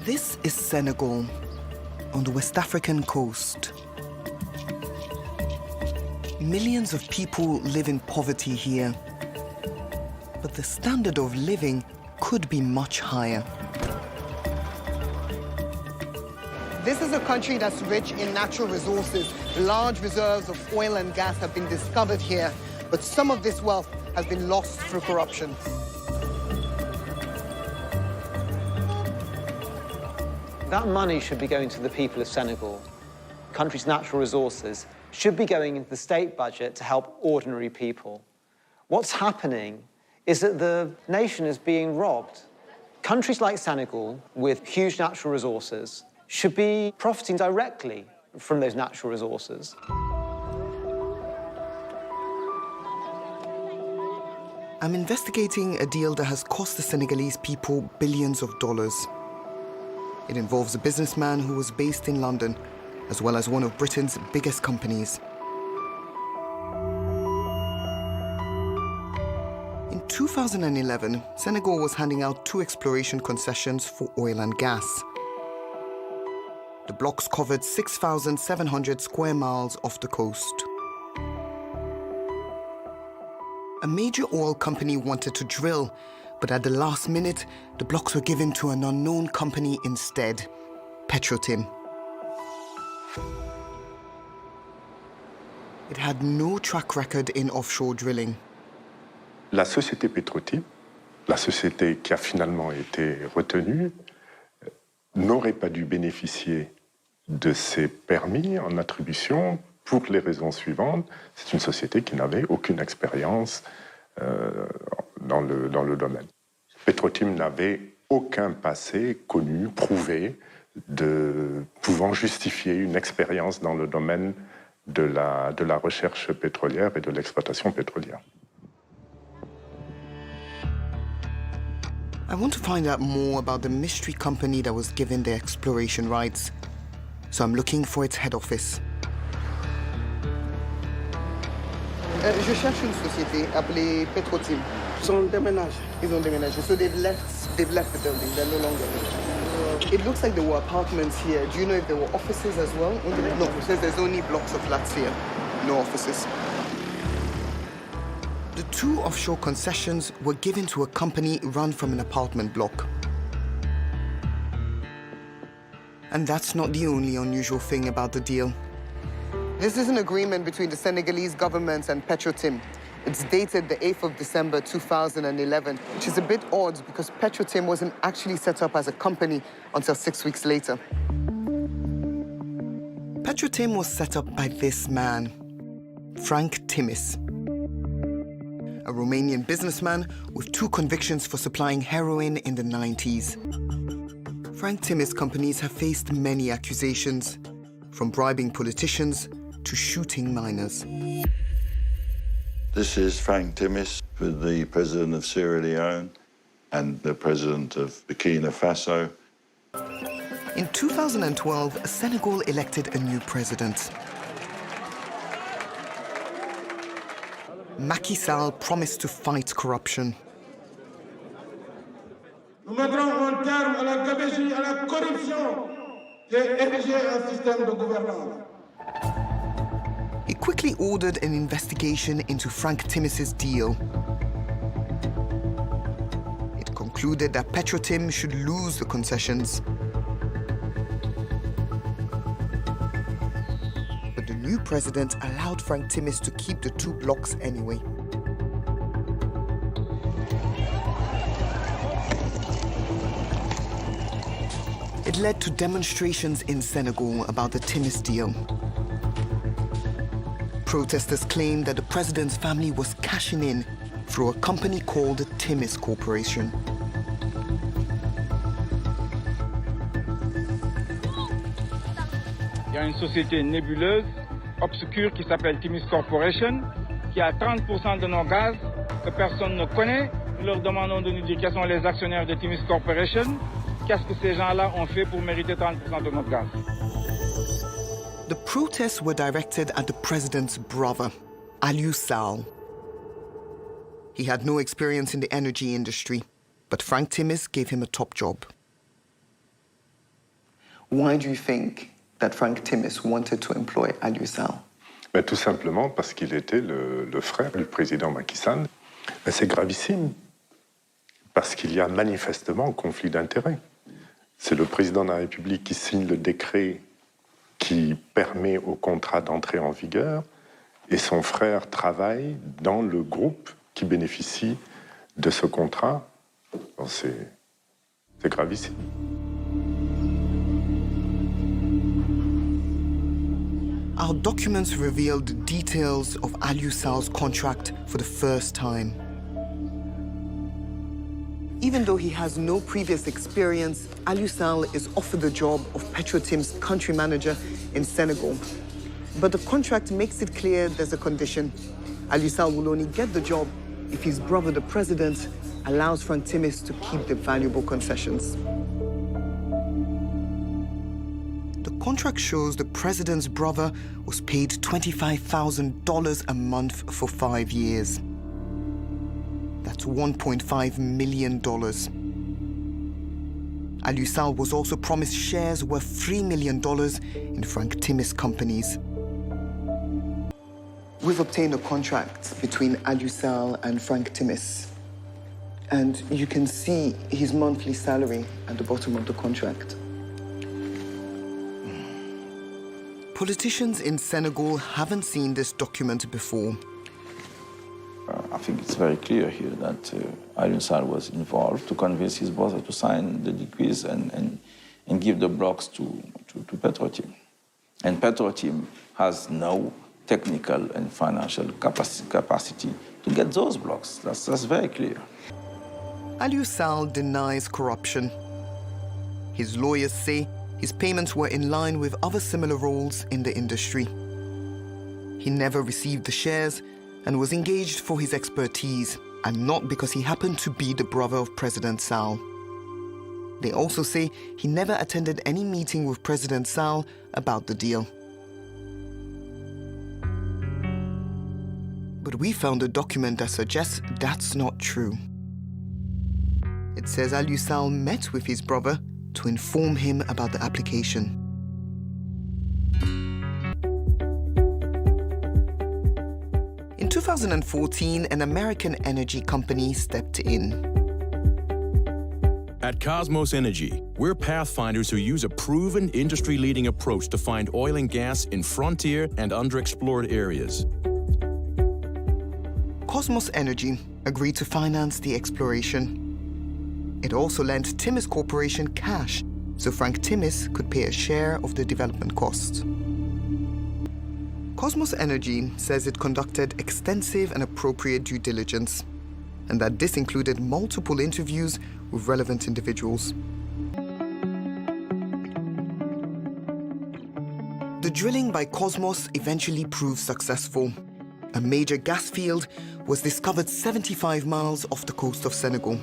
This is Senegal, on the West African coast. Millions of people live in poverty here, but the standard of living could be much higher. This is a country that's rich in natural resources. Large reserves of oil and gas have been discovered here, but some of this wealth has been lost through corruption. That money should be going to the people of Senegal. The country's natural resources should be going into the state budget to help ordinary people. What's happening is that the nation is being robbed. Countries like Senegal, with huge natural resources, should be profiting directly from those natural resources. I'm investigating a deal that has cost the Senegalese people billions of dollars. It involves a businessman who was based in London, as well as one of Britain's biggest companies. In 2011, Senegal was handing out 2 exploration concessions for oil and gas. The blocks covered 6,700 square miles off the coast. A major oil company wanted to drill, but at the last minute, the blocks were given to an unknown company instead, Petrotim. It had no track record in offshore drilling. La société Petrotim, la société qui a finalement été retenue, n'aurait pas dû bénéficier de ces permis en attribution pour les raisons suivantes. C'est une société qui n'avait aucune expérience dans le domaine. Petrotim n'avait aucun passé connu, prouvé, pouvant justifier une expérience dans le domaine de la recherche pétrolière et de l'exploitation pétrolière. I want to find out more about the mystery company that was given the exploration rights. So I'm looking for its head office. Je cherche une société appelée Petrotim. Ils ont déménagé. Ils ont déménagé. So they've left the building. They're no longer there. It looks like there were apartments here. Do you know if there were offices as well? No, it says there's only blocks of flats here. No offices. The 2 offshore concessions were given to a company run from an apartment block. And that's not the only unusual thing about the deal. This is an agreement between the Senegalese government and Petrotim. It's dated the 8th of December 2011, which is a bit odd because Petrotim wasn't actually set up as a company until 6 weeks later. Petrotim was set up by this man, Frank Timis, a Romanian businessman with 2 convictions for supplying heroin in the 90s. Frank Timis' companies have faced many accusations, from bribing politicians to shooting miners. This is Frank Timis, with the President of Sierra Leone and the President of Burkina Faso. In 2012, Senegal elected a new president. Macky Sall promised to fight corruption. Nous mettrons un terme à la gabegie, à la corruption et ériger un système de gouvernance. He quickly ordered an investigation into Frank Timis' deal. It concluded that Petrotim should lose the concessions. But the new president allowed Frank Timis to keep the 2 blocks anyway. It led to demonstrations in Senegal about the Timis deal. Protesters claimed that the president's family was cashing in through a company called the Timis Corporation. Il y a une société nébuleuse, obscure, qui s'appelle Timis Corporation, qui a 30% de nos gaz que personne ne connaît. Nous leur demandons de nous dire quels sont les actionnaires de Timis Corporation. Qu'est-ce que ces gens-là ont fait pour mériter 30% de notre gaz? The protests were directed at the president's brother, Aliou Sall. He had no experience in the energy industry, but Frank Timis gave him a top job. Why do you think that Frank Timis wanted to employ Aliou Sall? Ben, tout simplement parce qu'il était le frère du président Macky Sall. Ben, c'est gravissime, parce qu'il y a manifestement un conflit d'intérêts. C'est le président de la République qui signe le décret qui permet au contrat d'entrer en vigueur, et son frère travaille dans le groupe qui bénéficie de ce contrat. C'est gravissime. Our documents revealed details of Aliou Sall's contract for the first time. Even though he has no previous experience, Aliou Sall is offered the job of Petrotim's country manager in Senegal. But the contract makes it clear there's a condition. Aliou Sall will only get the job if his brother, the president, allows Frank Timis to keep the valuable concessions. The contract shows the president's brother was paid $25,000 a month for 5 years. That's $1.5 million. Aliou Sall was also promised shares worth $3 million in Frank Timis companies. We've obtained a contract between Aliou Sall and Frank Timis. And you can see his monthly salary at the bottom of the contract. Politicians in Senegal haven't seen this document before. I think it's very clear here that Aliou Sall was involved to convince his brother to sign the decrees and give the blocks to Petrotim. And Petrotim has no technical and financial capacity to get those blocks. That's very clear. Aliou Sall denies corruption. His lawyers say his payments were in line with other similar roles in the industry. He never received the shares and was engaged for his expertise, and not because he happened to be the brother of President Sall. They also say he never attended any meeting with President Sall about the deal. But we found a document that suggests that's not true. It says Aliou Sall met with his brother to inform him about the application. In 2014, an American energy company stepped in. At Cosmos Energy, we're pathfinders who use a proven industry-leading approach to find oil and gas in frontier and underexplored areas. Cosmos Energy agreed to finance the exploration. It also lent Timis Corporation cash so Frank Timis could pay a share of the development costs. Cosmos Energy says it conducted extensive and appropriate due diligence, and that this included multiple interviews with relevant individuals. The drilling by Cosmos eventually proved successful. A major gas field was discovered 75 miles off the coast of Senegal.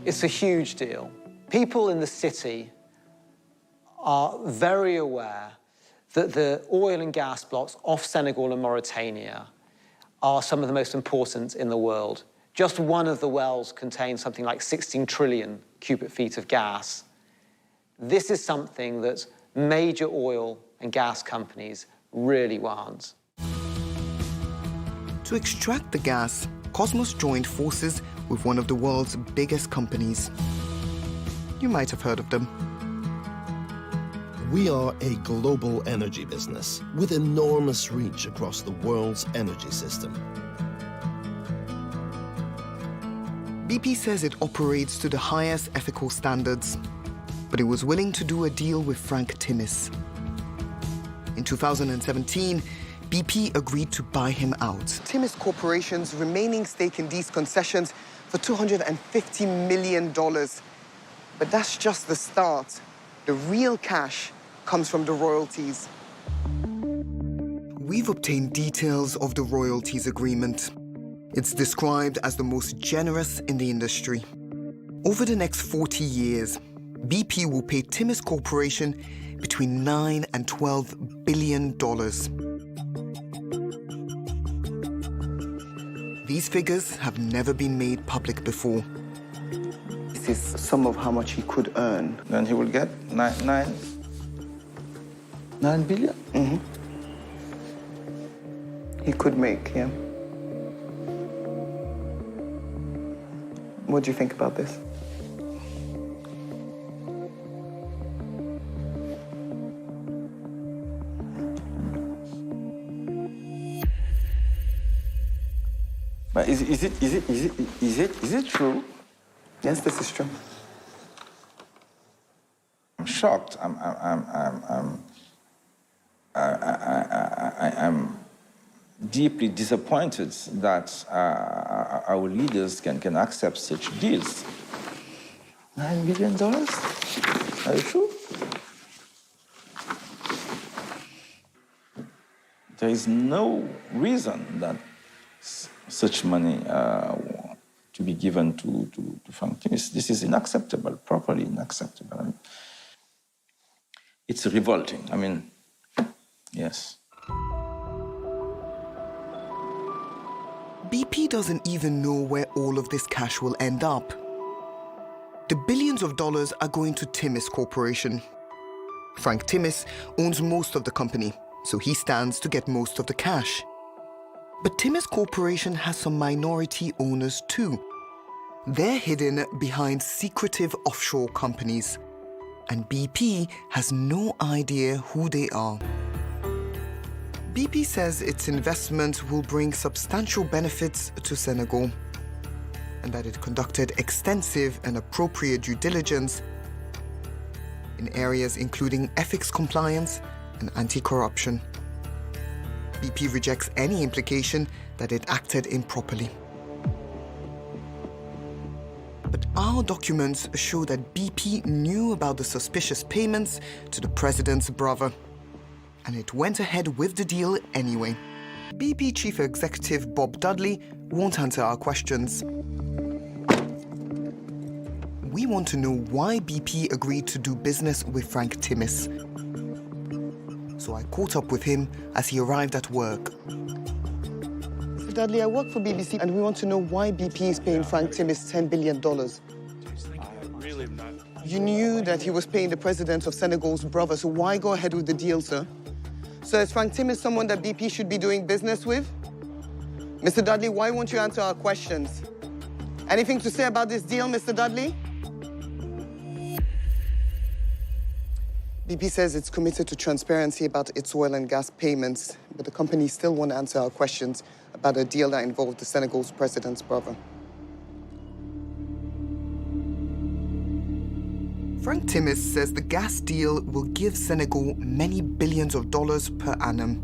It's a huge deal. People in the city are very aware that the oil and gas blocks off Senegal and Mauritania are some of the most important in the world. Just one of the wells contains something like 16 trillion cubic feet of gas. This is something that major oil and gas companies really want. To extract the gas, Cosmos joined forces with one of the world's biggest companies. You might have heard of them. We are a global energy business with enormous reach across the world's energy system. BP says it operates to the highest ethical standards, but it was willing to do a deal with Frank Timis. In 2017, BP agreed to buy him out. Timis Corporation's remaining stake in these concessions for $250 million. But that's just the start. The real cash comes from the royalties. We've obtained details of the royalties agreement. It's described as the most generous in the industry. Over the next 40 years, BP will pay Timis Corporation between $9 and $12 billion. These figures have never been made public before. This is some of how much he could earn. Then he will get 9 billion. He could make, yeah. What do you think about this? But is it true? Yes, this is true. I'm shocked. I'm deeply disappointed that our leaders can accept such deals. $9 billion? Are you sure? There is no reason that such money to be given to Frank Timis. This is unacceptable, properly unacceptable. I mean, it's revolting. I mean, yes. BP doesn't even know where all of this cash will end up. The billions of dollars are going to Timis Corporation. Frank Timis owns most of the company, so he stands to get most of the cash. But Timis Corporation has some minority owners too. They're hidden behind secretive offshore companies, and BP has no idea who they are. BP says its investment will bring substantial benefits to Senegal, and that it conducted extensive and appropriate due diligence in areas including ethics compliance and anti-corruption. BP rejects any implication that it acted improperly. But our documents show that BP knew about the suspicious payments to the president's brother, and it went ahead with the deal anyway. BP Chief Executive Bob Dudley won't answer our questions. We want to know why BP agreed to do business with Frank Timis. So I caught up with him as he arrived at work. Mr. Dudley, I work for BBC, and we want to know why BP is paying Frank Timis $10 billion. You knew that he was paying the president of Senegal's brother, so why go ahead with the deal, sir? So is Frank Timis someone that BP should be doing business with? Mr. Dudley, why won't you answer our questions? Anything to say about this deal, Mr. Dudley? BP says it's committed to transparency about its oil and gas payments, but the company still won't answer our questions about a deal that involved the Senegal's president's brother. Frank Timis says the gas deal will give Senegal many billions of dollars per annum.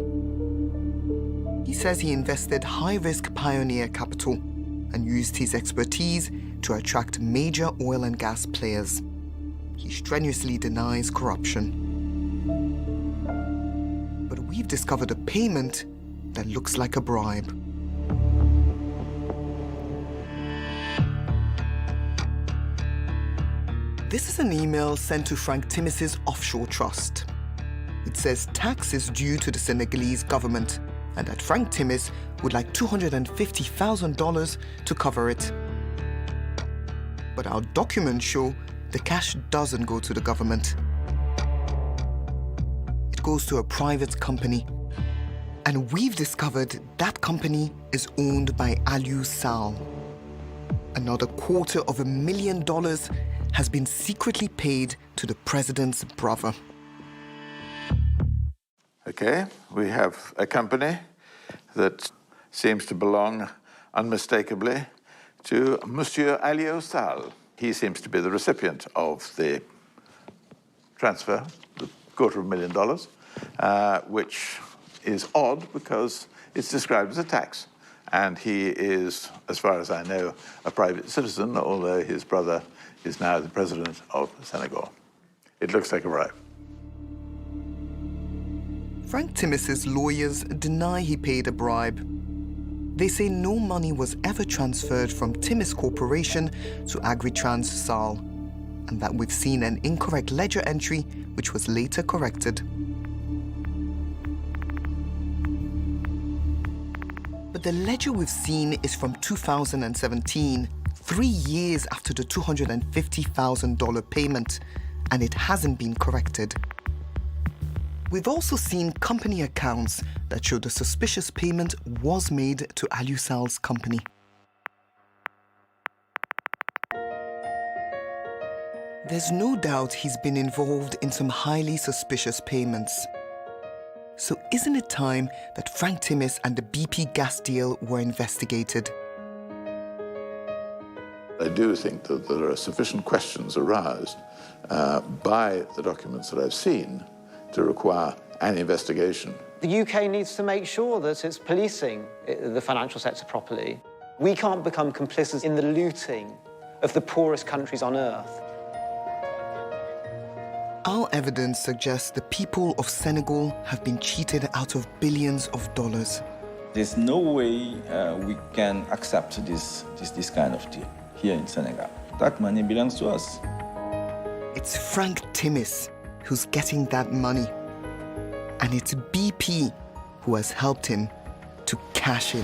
He says he invested high-risk pioneer capital and used his expertise to attract major oil and gas players. He strenuously denies corruption. But we've discovered a payment that looks like a bribe. This is an email sent to Frank Timis's offshore trust. It says tax is due to the Senegalese government and that Frank Timis would like $250,000 to cover it. But our documents show the cash doesn't go to the government. It goes to a private company. And we've discovered that company is owned by Aliou Sall. Another $250,000 has been secretly paid to the president's brother. Okay, we have a company that seems to belong unmistakably to Monsieur Aliou Sall. He seems to be the recipient of the transfer, the $250,000, which is odd because it's described as a tax. And he is, as far as I know, a private citizen, although his brother is now the president of Senegal. It looks like a bribe. Frank Timis's lawyers deny he paid a bribe. They say no money was ever transferred from Timis Corporation to Agritrans Sall, and that we've seen an incorrect ledger entry which was later corrected. But the ledger we've seen is from 2017, 3 years after the $250,000 payment, and it hasn't been corrected. We've also seen company accounts that show the suspicious payment was made to Aliou Sall's company. There's no doubt he's been involved in some highly suspicious payments. So isn't it time that Frank Timis and the BP gas deal were investigated? I do think that there are sufficient questions aroused by the documents that I've seen to require an investigation. The UK needs to make sure that it's policing the financial sector properly. We can't become complicit in the looting of the poorest countries on earth. Our evidence suggests the people of Senegal have been cheated out of billions of dollars. There's no way we can accept this kind of deal here in Senegal. That money belongs to us. It's Frank Timis who's getting that money. And it's BP who has helped him to cash in.